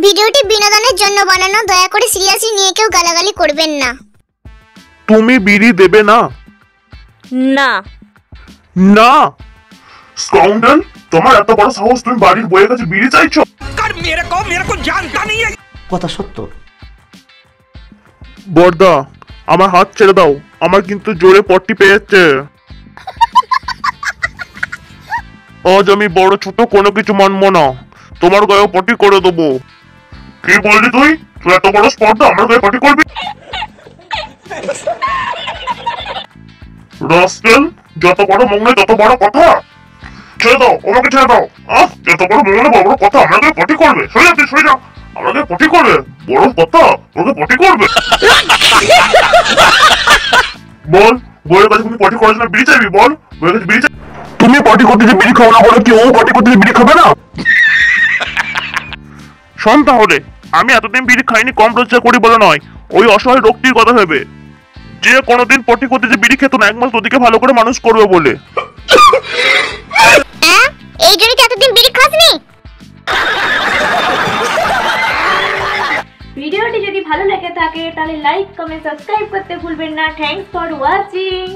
ভিডিওটি বিনোদনের জন্য বানানো, দয়া করে সিরিয়াসলি নিয়ে কেউ গালাগালি করবেন না। তুমি বিড়ি দেবে না? না। না? স্কাউন্ডাল, তোমার এত বড় সাহস, তুমি বাড়ির বউয়ের কাছে বিড়ি চাইছো? मेरे को जानता नहीं है। কথা সত্য। বর্দা, আমার হাত ছেড়ে দাও, আমার কিন্তু জোরে পট্টি পেয়েছে। আজ আমি বড় ছোট কোনো কিছু মানবো না, তোমার গায়ে পটি করে দেবো। কি বললি তুই? তুই এত বড় স্পর্ধা আমার গায়ে পটি করবি? রাস্কেল, যত বড় মঙ্গলে তত বড় কথা। ছেড়ে দাও, আমাকে ছেড়ে দাও। যত বড় মঙ্গলে বড় বড় কথা, আমার গায়ে পটি করবে। সরে যাচ্ছি, সরে যাও, আমার গায়ে পটি করবে। বড় কথা, ওকে পটি করবে। বল, বউয়ের কাছে তুমি পটি করার জন্য বিড়ি চাইবি? বল, বউয়ের কাছে বিড়ি চাই। তুমি পটি করতে যে বিড়ি খাও না বলে কি ও পটি করতে যে বিড়ি খাবে না? শোন তাহলে, আমি এতদিন বিড়ি খাইনি কম রোজগার করি বলে নয়, ওই অসহায় লোকটির কথা ভেবে, যে কোনোদিন পটি করতে যে বিড়ি খেত না, এক মাস তোদিকে ভালো করে মানুষ করবে বলে। এই জন্য এতদিন বিড়ি খাসনি? ভিডিওটি যদি ভালো লেগে থাকে তাহলে লাইক, কমেন্ট, সাবস্ক্রাইব করতে ভুলবেন না। Thanks for watching.